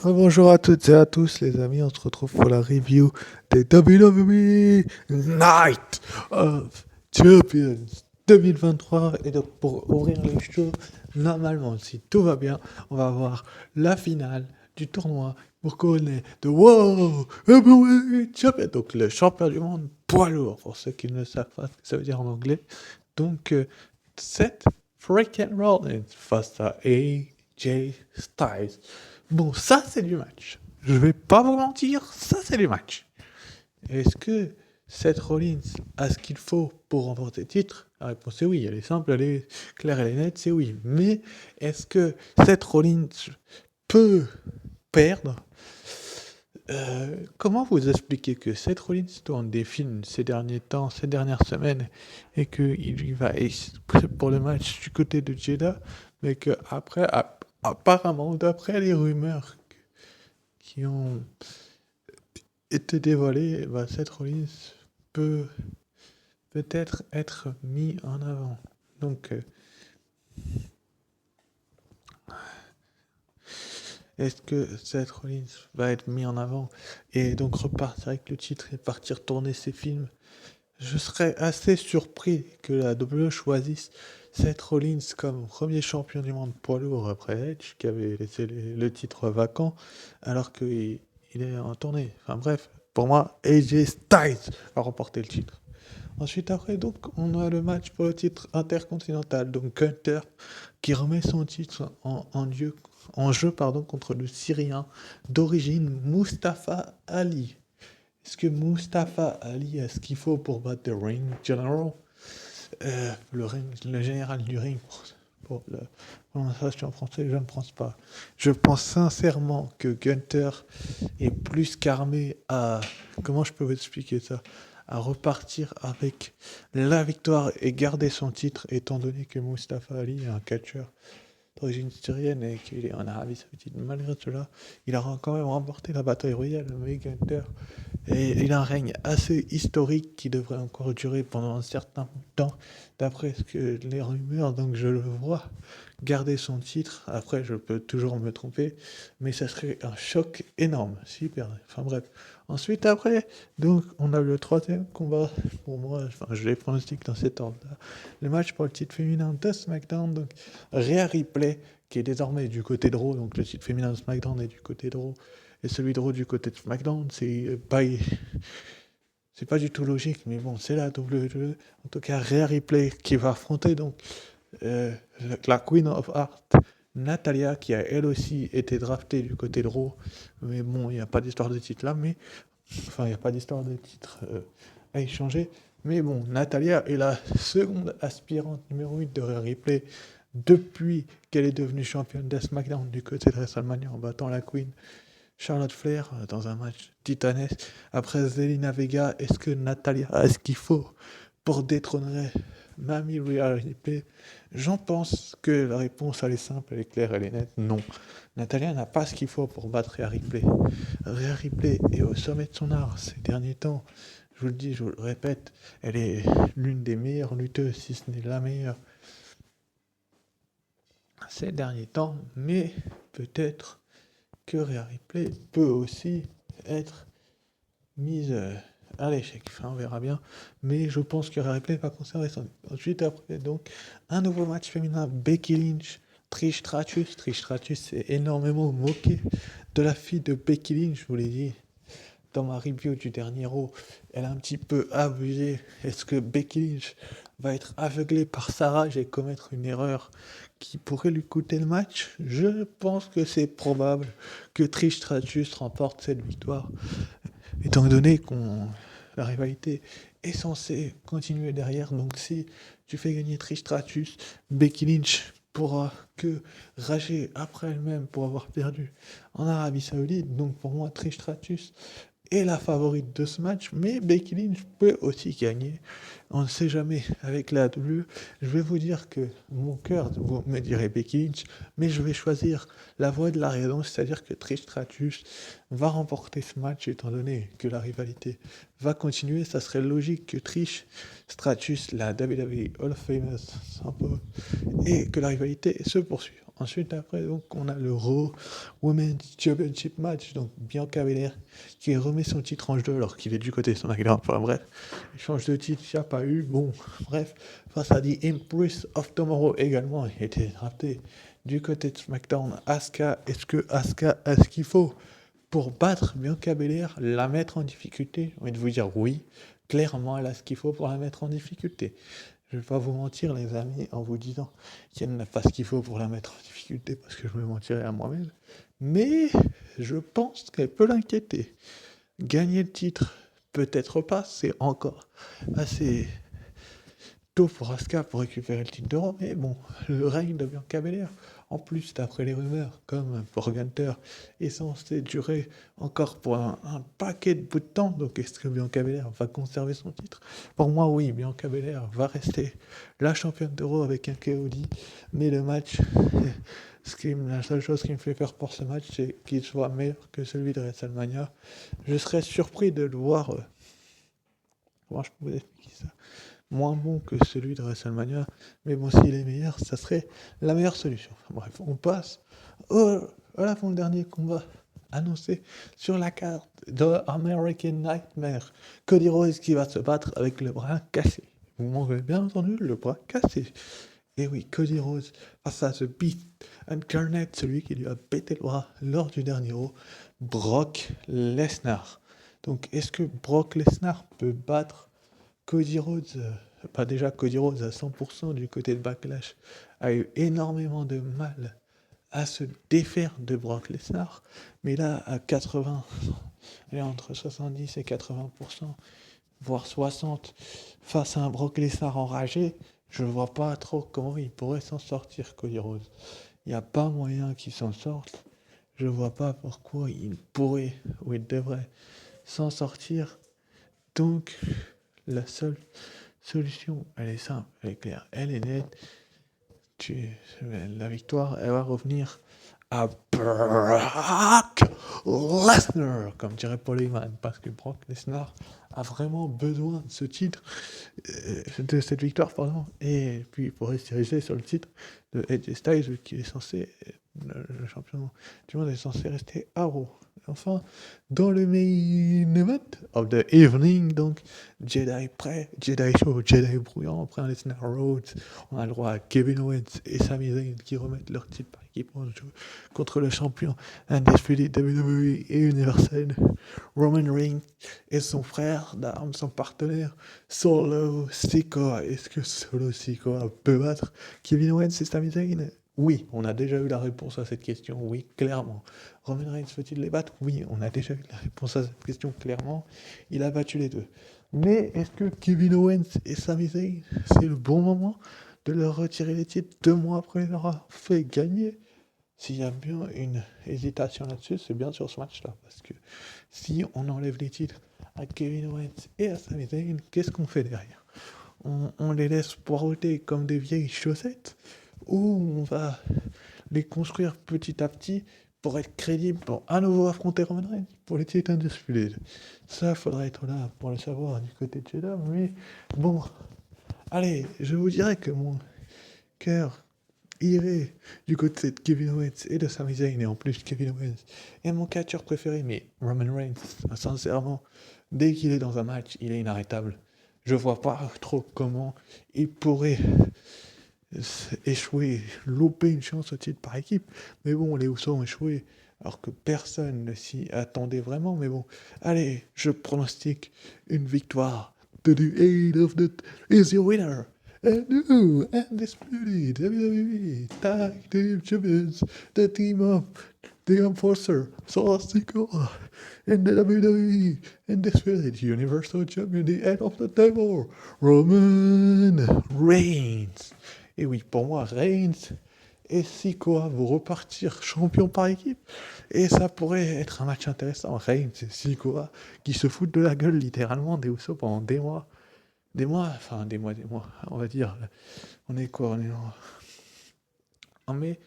Bonjour à toutes et à tous les amis, on se retrouve pour la review des WWE Night of Champions 2023. Et donc pour ouvrir le show, normalement si tout va bien, on va avoir la finale du tournoi pour couronner de World Heavyweight Champion. Donc le champion du monde poids lourd, pour ceux qui ne savent pas ce que ça veut dire en anglais. Donc Seth freaking Rollins face à AJ Styles. Bon, ça, c'est du match. Je vais pas vous mentir, ça, c'est du match. Est-ce que Seth Rollins a ce qu'il faut pour remporter le titre? La réponse est oui. Elle est simple, elle est claire, elle est nette, c'est oui. Mais est-ce que Seth Rollins peut perdre? Comment vous expliquer que Seth Rollins tourne des films ces derniers temps, ces dernières semaines, et qu'il lui va pour le match du côté de Jeddah, mais que après, apparemment, d'après les rumeurs qui ont été dévoilées, bah, Seth Rollins peut peut-être être mis en avant. Donc, est-ce que Seth Rollins va être mis en avant et donc repartir avec le titre et partir tourner ses films? Je serais assez surpris que la WWE choisisse Seth Rollins comme premier champion du monde poids lourd après Edge, qui avait laissé le titre vacant, alors qu'il est en tournée. Enfin bref, pour moi, AJ Styles va remporter le titre. Ensuite, après, donc, on a le match pour le titre intercontinental. Donc, Gunther qui remet son titre en jeu contre le Syrien d'origine Mustafa Ali. Est-ce que Mustafa Ali a ce qu'il faut pour battre The Ring General? Le général du ring, pour la prononciation en français, je ne pense pas. Je pense sincèrement que Gunther est plus qu'armé à... Comment je peux vous expliquer ça? À repartir avec la victoire et garder son titre, étant donné que Mustafa Ali est un catcheur d'origine syrienne et qu'il est en Arabie Saoudite. Malgré cela, il a quand même remporté la bataille royale, mais Gunther. Et il a un règne assez historique qui devrait encore durer pendant un certain temps, d'après ce que les rumeurs, donc je le vois garder son titre. Après, je peux toujours me tromper, mais ça serait un choc énorme s'il perdait. Enfin bref. Ensuite, après, donc on a le troisième combat. Pour moi, enfin, je les pronostique dans cet ordre-là. Le match pour le titre féminin de SmackDown, donc Rhea Ripley, qui est désormais du côté de Raw, donc le titre féminin de SmackDown est du côté de Raw, et celui de Raw du côté de SmackDown, c'est pas du tout logique, mais bon, c'est la WWE. En tout cas, Rhea Ripley qui va affronter donc euh, la Queen of Heart, Natalia, qui a elle aussi été draftée du côté de Raw. Mais bon, il n'y a pas d'histoire de titre là, mais enfin, il n'y a pas d'histoire de titre à échanger. Mais bon, Natalia est la seconde aspirante numéro 1 de Rhea Ripley depuis qu'elle est devenue championne de SmackDown du côté de WrestleMania en battant la Queen Charlotte Flair dans un match titanesque. Après Zelina Vega, est-ce que Natalia a ce qu'il faut pour détrôner Mamie Rhea Ripley? J'en pense que la réponse elle est simple, elle est claire, elle est nette. Non. Natalia n'a pas ce qu'il faut pour battre Rhea Ripley. Rhea Ripley est au sommet de son art ces derniers temps. Je vous le dis, je vous le répète, elle est l'une des meilleures lutteuses, si ce n'est la meilleure, ces derniers temps. Mais peut-être que Rhea Ripley peut aussi être mise à l'échec. Enfin, on verra bien. Mais je pense que Rhea Ripley va conserver son. Ensuite, après, donc, un nouveau match féminin, Becky Lynch, Trish Stratus. Trish Stratus s'est énormément moqué de la fille de Becky Lynch, je vous l'ai dit. Dans ma review du dernier Raw, elle a un petit peu abusé. Est-ce que Becky Lynch va être aveuglée par sa rage et commettre une erreur qui pourrait lui coûter le match? Je pense que c'est probable que Trish Stratus remporte cette victoire, étant donné qu'on la rivalité est censée continuer derrière. Donc si tu fais gagner Trish Stratus, Becky Lynch pourra que rager après elle-même pour avoir perdu en Arabie Saoudite. Donc pour moi, Trish Stratus est la favorite de ce match, mais Becky Lynch peut aussi gagner. On ne sait jamais avec la WWE. Je vais vous dire que mon cœur, vous me direz Becky Lynch, mais je vais choisir la voie de la raison, c'est-à-dire que Trish Stratus va remporter ce match étant donné que la rivalité va continuer. Ça serait logique que Trish Stratus, la WWE Hall of Famer, s'impose et que la rivalité se poursuive. Ensuite, après, donc, on a le Raw Women's Championship match. Donc, Bianca Belair qui remet son titre en jeu alors qu'il est du côté de son SmackDown. Enfin, bref, il change de titre, il n'y a pas eu. Bon, bref, face à The Empress of Tomorrow également, il a été drafté du côté de SmackDown. Asuka, est-ce que Asuka a ce qu'il faut pour battre Bianca Belair, la mettre en difficulté? J'ai envie de vous dire oui, clairement, elle a ce qu'il faut pour la mettre en difficulté. Je ne vais pas vous mentir, les amis, en vous disant qu'elle n'a pas ce qu'il faut pour la mettre en difficulté, parce que je me mentirais à moi-même. Mais je pense qu'elle peut l'inquiéter. Gagner le titre, peut-être pas, c'est encore assez tôt pour Asuka pour récupérer le titre d'Europe. Mais bon, le règne de Bianca Belair, en plus, d'après les rumeurs, comme pour Gunther, est censé durer encore pour un paquet de bout de temps. Donc, est-ce que Bianca Belair va conserver son titre? Pour moi, oui, Bianca Belair va rester la championne d'Euro avec un KOD. Mais le match, la seule chose qui me fait peur pour ce match, c'est qu'il soit meilleur que celui de WrestleMania. Je serais surpris de le voir. Comment je peux vous expliquer ça? Moins bon que celui de WrestleMania, mais bon, s'il est meilleur, ça serait la meilleure solution. Enfin, bref, on passe à l'avant-dernier combat annoncé sur la carte de American Nightmare. Cody Rhodes qui va se battre avec le bras cassé. Vous m'avez bien entendu, le bras cassé. Et oui, Cody Rhodes face à The Beast Incarnate, celui qui lui a pété le bras lors du dernier Raw, Brock Lesnar. Donc, est-ce que Brock Lesnar peut battre Cody Rhodes? Pas déjà Cody Rhodes à 100% du côté de Backlash a eu énormément de mal à se défaire de Brock Lesnar, mais là à 80, entre 70 et 80%, voire 60, face à un Brock Lesnar enragé, je ne vois pas trop comment il pourrait s'en sortir, Cody Rhodes. Il n'y a pas moyen qu'il s'en sorte. Je ne vois pas pourquoi il pourrait ou il devrait s'en sortir. Donc, la seule solution, elle est simple, elle est claire, elle est nette. La victoire, elle va revenir à Brock Lesnar, comme dirait Paul Heyman, parce que Brock Lesnar a vraiment besoin de ce titre, de cette victoire, pardon, et puis pour rester sur le titre de AJ Styles, qui est censé, le champion du monde est censé rester à Raw. Enfin, dans le main event of the evening, donc, Jedi prêt, Jedi chaud, Jedi brouillant, après un Lesnar Rhodes, on a le droit à Kevin Owens et Sami Zayn qui remettent leur titre par équipe contre le champion Undisputed WWE et Universal, Roman Reigns et son frère d'armes, son partenaire, Solo Sikoa. Est-ce que Solo Sikoa peut battre Kevin Owens et Sami Zayn? Oui, on a déjà eu la réponse à cette question, oui, clairement. Roman Reigns peut-il les battre? Oui, on a déjà eu la réponse à cette question, clairement. Il a battu les deux. Mais est-ce que Kevin Owens et Sami Zayn, c'est le bon moment de leur retirer les titres 2 mois après leur avoir fait gagner? S'il y a bien une hésitation là-dessus, c'est bien sur ce match-là. Parce que si on enlève les titres à Kevin Owens et à Sami Zayn, qu'est-ce qu'on fait derrière? On les laisse poireauter comme des vieilles chaussettes, ou on va les construire petit à petit pour être crédible, pour à nouveau affronter Roman Reigns pour les titres Undisputed? Ça, faudrait être là pour le savoir du côté de Jeddah, mais bon, allez, je vous dirais que mon cœur irait du côté de Kevin Owens et de Sami Zayn, et en plus Kevin Owens est mon catcheur préféré, mais Roman Reigns, sincèrement, dès qu'il est dans un match, il est inarrêtable. Je vois pas trop comment il pourrait échouer, louper une chance au titre par équipe. Mais bon, les Usos ont échoué, alors que personne ne s'y attendait vraiment. Mais bon, allez, je pronostique une victoire de The Eight of the is your winner. And new undisputed WWE Tag Team Champions, the team of the Enforcer, Solo Sikoa, and the WWE Undisputed Universal Champion, the head of the table, Roman Reigns. Et oui, pour moi, Reigns et Sikoa vont repartir champions par équipe. Et ça pourrait être un match intéressant. Reigns et Sikoa qui se foutent de la gueule littéralement des Usos pendant des mois. Des mois, on va dire. On est quoi? On est en mai,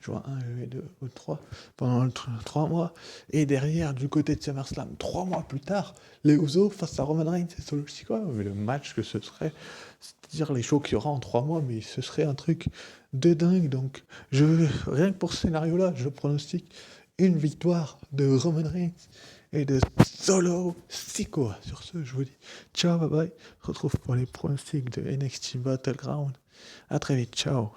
tu vois, un et deux ou trois, pendant 3 mois. Et derrière, du côté de SummerSlam, 3 mois plus tard, les Usos face à Roman Reigns et Solo Sikoa. Mais le match que ce serait, c'est-à-dire les shows qu'il y aura en 3 mois, mais ce serait un truc de dingue. Donc, rien que pour ce scénario-là, je pronostique une victoire de Roman Reigns et de Solo Sikoa. Sur ce, je vous dis ciao, bye bye. On se retrouve pour les pronostics de NXT Battleground. À très vite, ciao.